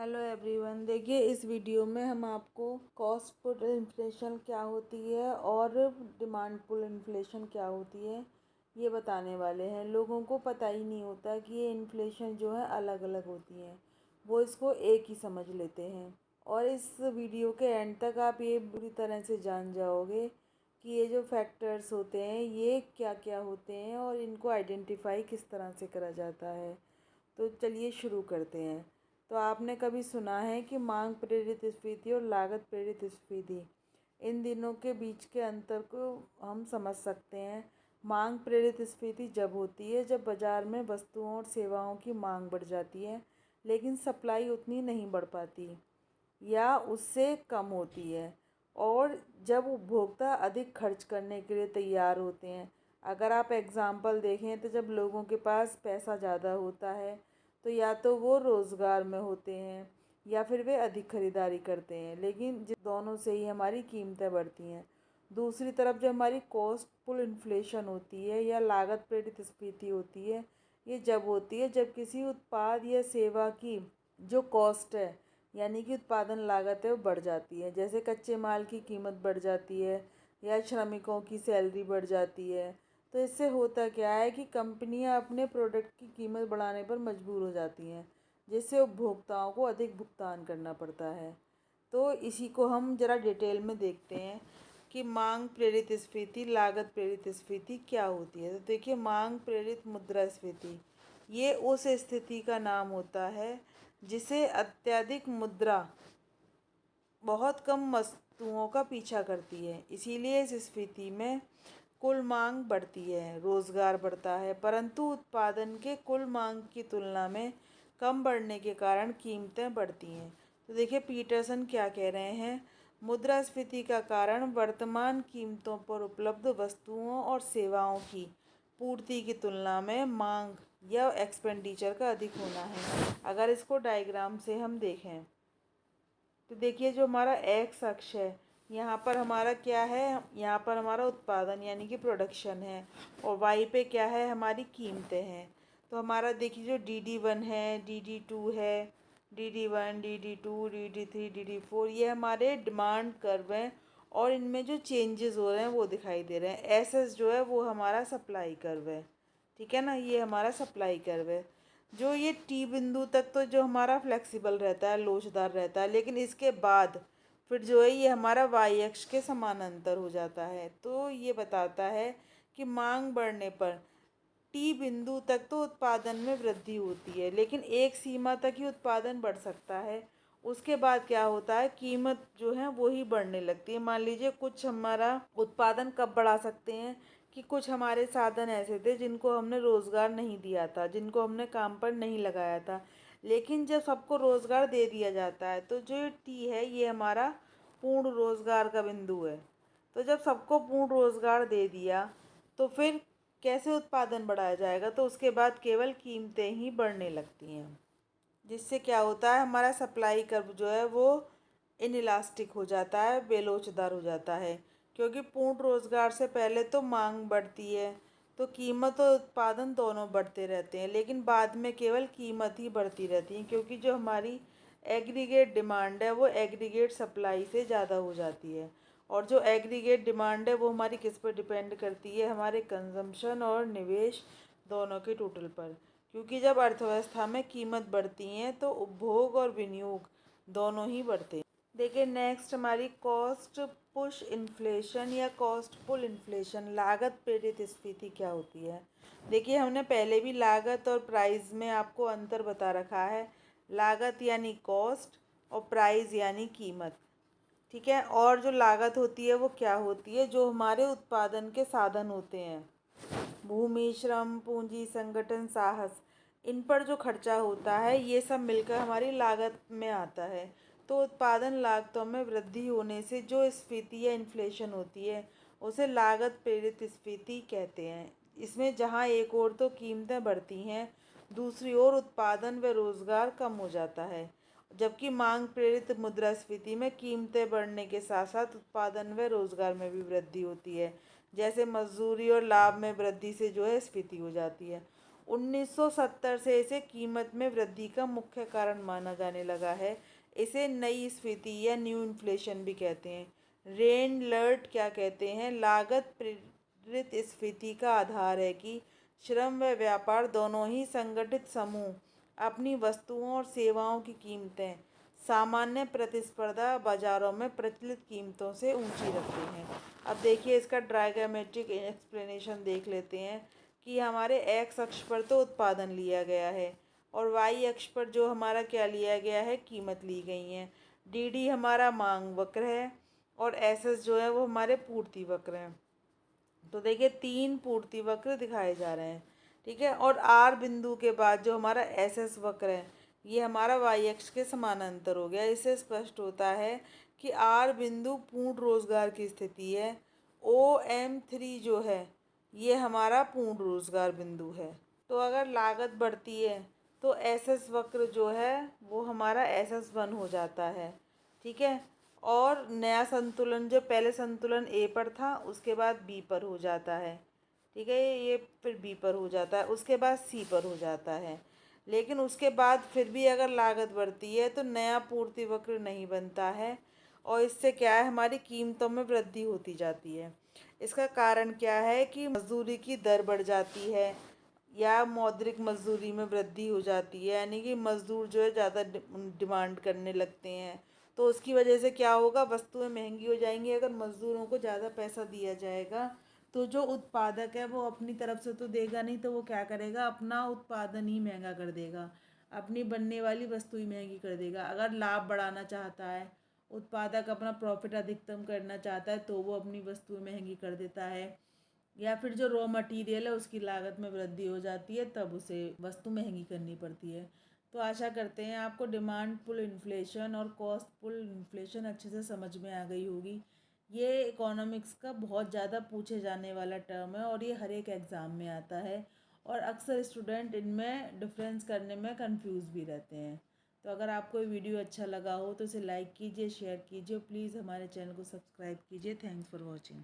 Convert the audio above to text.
Hello everyone. देखिए, इस video में हम आपको कॉस्ट पुल इन्फ्लेशन क्या होती है और डिमांड पुल इन्फ्लेशन क्या होती है ये बताने वाले हैं। लोगों को पता ही नहीं होता कि ये इन्फ्लेशन जो है अलग अलग होती है, वो इसको एक ही समझ लेते हैं। और इस वीडियो के एंड तक आप ये बुरी तरह से जान जाओगे कि ये जो फैक्टर्स होते हैं ये क्या क्या होते हैं और इनको आइडेंटिफाई किस तरह से करा जाता है। तो चलिए शुरू करते हैं। तो आपने कभी सुना है कि मांग प्रेरित स्फीति और लागत प्रेरित स्फीति, इन दिनों के बीच के अंतर को हम समझ सकते हैं। मांग प्रेरित स्फीति जब होती है जब बाज़ार में वस्तुओं और सेवाओं की मांग बढ़ जाती है लेकिन सप्लाई उतनी नहीं बढ़ पाती या उससे कम होती है, और जब उपभोक्ता अधिक खर्च करने के लिए तैयार होते हैं। अगर आप एग्ज़ाम्पल देखें तो जब लोगों के पास पैसा ज़्यादा होता है तो या तो वो रोज़गार में होते हैं या फिर वे अधिक खरीदारी करते हैं, लेकिन दोनों से ही हमारी कीमतें बढ़ती हैं। दूसरी तरफ जो हमारी कॉस्ट पुल इन्फ्लेशन होती है या लागत प्रेरित स्फीति होती है, ये जब होती है जब किसी उत्पाद या सेवा की जो कॉस्ट है यानी कि उत्पादन लागत है वो बढ़ जाती है। जैसे कच्चे माल की कीमत बढ़ जाती है या श्रमिकों की सैलरी बढ़ जाती है। तो इससे होता क्या है कि कंपनियां अपने प्रोडक्ट की कीमत बढ़ाने पर मजबूर हो जाती हैं, जिससे उपभोक्ताओं को अधिक भुगतान करना पड़ता है। तो इसी को हम ज़रा डिटेल में देखते हैं कि मांग प्रेरित स्फीति लागत प्रेरित स्फीति क्या होती है। तो देखिए, मांग प्रेरित मुद्रास्फीति ये उस स्थिति का नाम होता है जिसे अत्यधिक मुद्रा बहुत कम वस्तुओं का पीछा करती है। इसीलिए इस स्थिति में कुल मांग बढ़ती है, रोजगार बढ़ता है, परंतु उत्पादन के कुल मांग की तुलना में कम बढ़ने के कारण कीमतें बढ़ती हैं। तो देखिए, पीटरसन क्या कह रहे हैं। मुद्रास्फीति का कारण वर्तमान कीमतों पर उपलब्ध वस्तुओं और सेवाओं की पूर्ति की तुलना में मांग या एक्सपेंडिचर का अधिक होना है। अगर इसको डायग्राम से हम देखें तो देखिए, जो हमारा एक्स अक्ष है यहाँ पर हमारा क्या है, यहाँ पर हमारा उत्पादन यानी कि प्रोडक्शन है, और वाई पे क्या है, हमारी कीमतें हैं। तो हमारा देखिए, जो DD1 है, DD2 है, DD1, DD2, DD3, DD4, ये हमारे डिमांड कर्व हैं और इनमें जो चेंजेस हो रहे हैं वो दिखाई दे रहे हैं। SS जो है वो हमारा सप्लाई कर्व है, ठीक है ना, ये हमारा सप्लाई कर्व है। जो ये T बिंदु तक तो जो हमारा फ्लेक्सिबल रहता है, लोचदार रहता है, लेकिन इसके बाद फिर जो है ये हमारा वाई अक्ष के समानांतर हो जाता है। तो ये बताता है कि मांग बढ़ने पर T बिंदु तक तो उत्पादन में वृद्धि होती है, लेकिन एक सीमा तक ही उत्पादन बढ़ सकता है। उसके बाद क्या होता है, कीमत जो है वो ही बढ़ने लगती है। मान लीजिए, कुछ हमारा उत्पादन कब बढ़ा सकते हैं कि कुछ हमारे साधन ऐसे थे जिनको हमने रोज़गार नहीं दिया था, जिनको हमने काम पर नहीं लगाया था, लेकिन जब सबको रोज़गार दे दिया जाता है तो जो T है ये हमारा पूर्ण रोज़गार का बिंदु है। तो जब सबको पूर्ण रोज़गार दे दिया तो फिर कैसे उत्पादन बढ़ाया जाएगा, तो उसके बाद केवल कीमतें ही बढ़ने लगती हैं, जिससे क्या होता है, हमारा सप्लाई कर्व जो है वो इनइलास्टिक हो जाता है, बेलोचदार हो जाता है। क्योंकि पूर्ण रोजगार से पहले तो मांग बढ़ती है तो कीमत और उत्पादन दोनों बढ़ते रहते हैं, लेकिन बाद में केवल कीमत ही बढ़ती रहती है, क्योंकि जो हमारी एग्रीगेट डिमांड है वो एग्रीगेट सप्लाई से ज़्यादा हो जाती है। और जो एग्रीगेट डिमांड है वो हमारी किस पर डिपेंड करती है, हमारे कंजम्पशन और निवेश दोनों के टोटल पर। क्योंकि जब अर्थव्यवस्था में कीमत बढ़ती है तो उपभोग और विनियोग दोनों ही बढ़ते हैं। देखिए, नेक्स्ट हमारी कॉस्ट पुश इन्फ्लेशन या कॉस्ट पुल इन्फ्लेशन लागत प्रेरित स्फीति क्या होती है। देखिए, हमने पहले भी लागत और प्राइस में आपको अंतर बता रखा है। लागत यानी कॉस्ट और प्राइस यानी कीमत, ठीक है। और जो लागत होती है वो क्या होती है, जो हमारे उत्पादन के साधन होते हैं, भूमि, श्रम, पूंजी, संगठन, साहस, इन पर जो खर्चा होता है ये सब मिलकर हमारी लागत में आता है। तो उत्पादन लागतों में वृद्धि होने से जो स्फीति या इन्फ्लेशन होती है उसे लागत प्रेरित स्फीति कहते हैं। इसमें जहाँ एक ओर तो कीमतें बढ़ती हैं, दूसरी ओर उत्पादन व रोजगार कम हो जाता है। जबकि मांग प्रेरित मुद्रास्फीति में कीमतें बढ़ने के साथ साथ उत्पादन व रोजगार में भी वृद्धि होती है। जैसे मजदूरी और लाभ में वृद्धि से जो है स्फीति हो जाती है। 1970 से इसे कीमत में वृद्धि का मुख्य कारण माना जाने लगा है। इसे नई स्फीति या न्यू इन्फ्लेशन भी कहते हैं। रेनलर्ट क्या कहते हैं, लागत प्रेरित स्फीति का आधार है कि श्रम व व्यापार दोनों ही संगठित समूह अपनी वस्तुओं और सेवाओं की कीमतें सामान्य प्रतिस्पर्धा बाजारों में प्रचलित कीमतों से ऊंची रखते हैं। अब देखिए इसका डायग्रामेट्रिक एक्सप्लेनेशन देख लेते हैं कि हमारे एक्स अक्ष पर तो उत्पादन लिया गया है और वाई अक्ष पर जो हमारा क्या लिया गया है, कीमत ली गई है। डी डी हमारा मांग वक्र है और एस एस जो है वो हमारे पूर्ति वक्र हैं। तो देखिए 3 पूर्ति वक्र दिखाए जा रहे हैं, ठीक है। और आर बिंदु के बाद जो हमारा एस एस वक्र है ये हमारा वाई अक्ष के समानांतर हो गया। इससे स्पष्ट होता है कि आर बिंदु पूर्ण रोजगार की स्थिति है। OM3 जो है ये हमारा पूर्ण रोजगार बिंदु है। तो अगर लागत बढ़ती है तो एस एस वक्र जो है वो हमारा SS1 हो जाता है, ठीक है। और नया संतुलन जो पहले संतुलन ए पर था उसके बाद बी पर हो जाता है, ठीक है। ये फिर बी पर हो जाता है, उसके बाद सी पर हो जाता है। लेकिन उसके बाद फिर भी अगर लागत बढ़ती है तो नया पूर्ति वक्र नहीं बनता है और इससे क्या है, हमारी कीमतों में वृद्धि होती जाती है। इसका कारण क्या है कि मजदूरी की दर बढ़ जाती है या मौद्रिक मजदूरी में वृद्धि हो जाती है, यानी कि मजदूर जो है ज़्यादा डिमांड करने लगते हैं। तो उसकी वजह से क्या होगा, वस्तुएं महंगी हो जाएंगी। अगर मजदूरों को ज़्यादा पैसा दिया जाएगा तो जो उत्पादक है वो अपनी तरफ से तो देगा नहीं, तो वो क्या करेगा, अपना उत्पादन ही महंगा कर देगा, अपनी बनने वाली वस्तु ही महंगी कर देगा। अगर लाभ बढ़ाना चाहता है, उत्पादक अपना प्रॉफिट अधिकतम करना चाहता है तो वो अपनी वस्तुएं महंगी कर देता है। या फिर जो रॉ मटेरियल है उसकी लागत में वृद्धि हो जाती है, तब उसे वस्तु महंगी करनी पड़ती है। तो आशा करते हैं आपको डिमांड पुल इन्फ्लेशन और कॉस्ट पुल इन्फ्लेशन अच्छे से समझ में आ गई होगी। ये इकोनॉमिक्स का बहुत ज़्यादा पूछे जाने वाला टर्म है और ये हर एक एग्ज़ाम में आता है और अक्सर स्टूडेंट इनमें डिफरेंस करने में कंफ्यूज भी रहते हैं। तो अगर आपको ये वीडियो अच्छा लगा हो तो इसे लाइक कीजिए, शेयर कीजिए, प्लीज़ हमारे चैनल को सब्सक्राइब कीजिए। Thanks for watching.